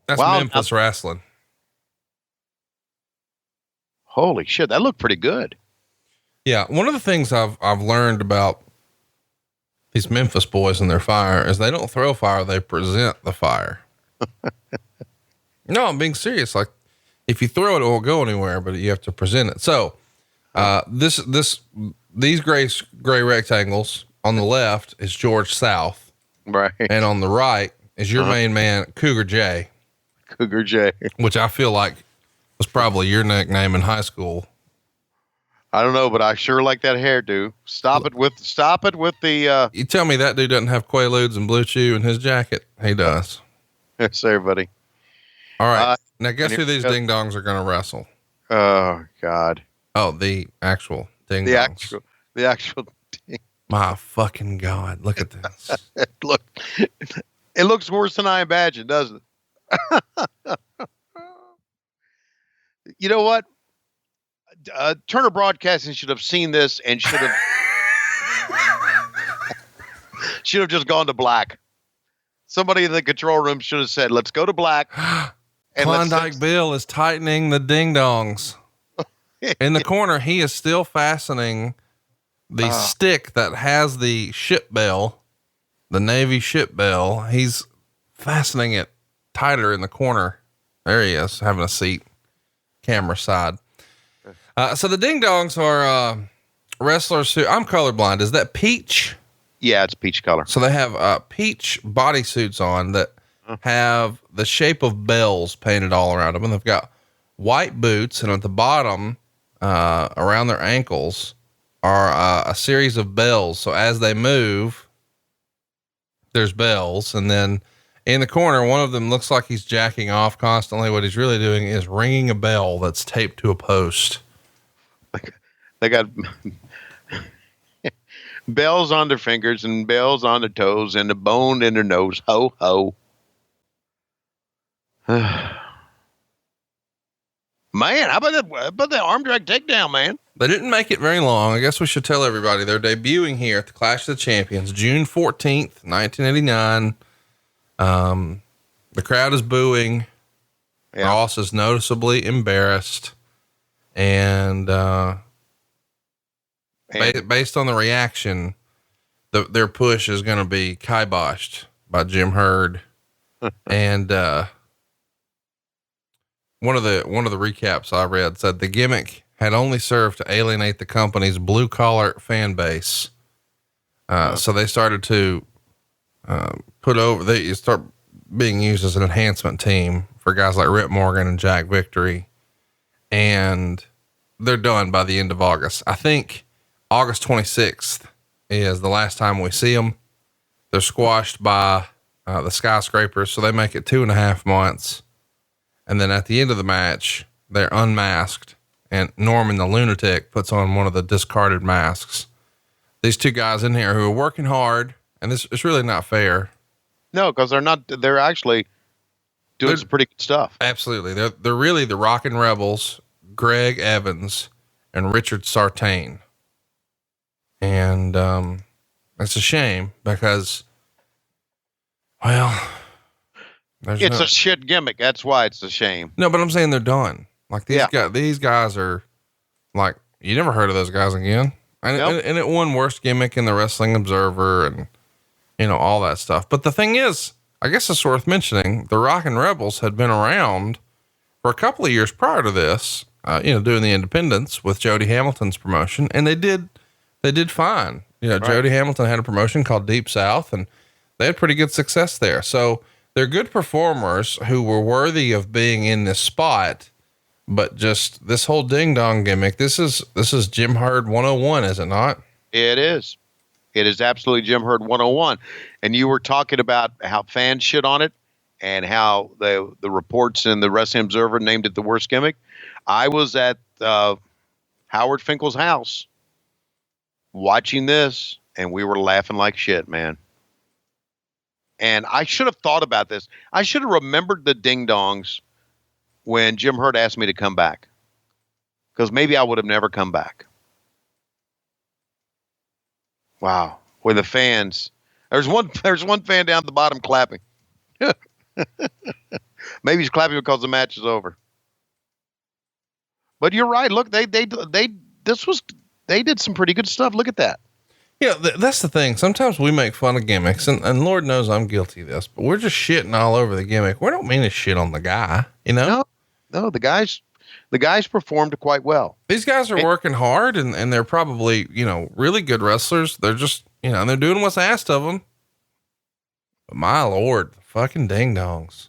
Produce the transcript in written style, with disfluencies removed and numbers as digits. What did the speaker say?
That's wow, Memphis wrestling. Holy shit, that looked pretty good. Yeah, one of the things I've learned about these Memphis boys and their fire is they don't throw fire, they present the fire. No, I'm being serious. Like if you throw it, it won't go anywhere, but you have to present it. So, these gray rectangles on the left is George South. Right. And on the right is your main man, Cougar J. Cougar J. Which I feel like was probably your nickname in high school. I don't know, but I sure like that hairdo. Stop it with the, You tell me that dude doesn't have Quaaludes and Blue Chew in his jacket. He does. Yes, sir, buddy. All right. Now guess who these ding dongs are going to wrestle? Oh God. Oh, the actual ding dongs. The actual ding. My fucking God. Look at this. It looks worse than I imagined, doesn't it? You know what? Turner Broadcasting should have seen this and should have just gone to black. Somebody in the control room should have said, "Let's go to black." And Klondike Bill is tightening the ding dongs. In the corner, he is still fastening the stick that has the ship bell, the Navy ship bell. He's fastening it tighter in the corner. There he is, having a seat, camera side. So the ding dongs are wrestlers who, I'm colorblind. Is that peach? Yeah, it's peach color. So they have peach bodysuits on that have the shape of bells painted all around them. And they've got white boots. And at the bottom, around their ankles are a series of bells. So as they move, there's bells. And then in the corner, one of them looks like he's jacking off constantly. What he's really doing is ringing a bell that's taped to a post. They got bells on their fingers and bells on their toes and a bone in their nose. Ho, ho. Man, how about the arm drag takedown, man? They didn't make it very long. I guess we should tell everybody they're debuting here at the Clash of the Champions, June 14th, 1989. The crowd is booing. Yeah. Ross is noticeably embarrassed. And, based on the reaction, their push is going to be kiboshed by Jim Herd. And, one of the recaps I read said the gimmick had only served to alienate the company's blue collar fan base. So they started to, start being used as an enhancement team for guys like Rip Morgan and Jack Victory. And they're done by the end of August. I think August 26th is the last time we see them. They're squashed by the Skyscrapers. So they make it 2.5 months. And then at the end of the match, they're unmasked and Norman the Lunatic puts on one of the discarded masks. These two guys in here who are working hard, and it's really not fair. No, because they're actually doing some pretty good stuff. Absolutely. They're really the Rockin' Rebels, Greg Evans and Richard Sartain. And, it's a shame because, well, it's a shit gimmick. That's why it's a shame. No, but I'm saying they're done. Like these guys are like, you never heard of those guys again. And, nope. and it won worst gimmick in the Wrestling Observer and, all that stuff. But the thing is, I guess it's worth mentioning the Rockin' Rebels had been around for a couple of years prior to this, doing the independents with Jody Hamilton's promotion. And they did fine. Right. Jody Hamilton had a promotion called Deep South and they had pretty good success there. So they're good performers who were worthy of being in this spot, but just this whole ding dong gimmick, this is Jim Herd 101, is it not? It is. It is absolutely Jim Herd 101. And you were talking about how fans shit on it and how the reports in the Wrestling Observer named it the worst gimmick. I was at Howard Finkel's house watching this and we were laughing like shit, man. And I should have thought about this. I should have remembered the ding dongs when Jim Herd asked me to come back, because maybe I would have never come back. Wow. With the fans, there's one fan down at the bottom clapping. Maybe he's clapping because the match is over. But you're right. Look, they did some pretty good stuff. Look at that. Yeah, that's the thing. Sometimes we make fun of gimmicks, and Lord knows I'm guilty of this, but we're just shitting all over the gimmick. We don't mean to shit on the guy, you know? No, the guys performed quite well. These guys are working hard, and they're probably, really good wrestlers. They're just, they're doing what's asked of them. But my Lord, fucking ding dongs.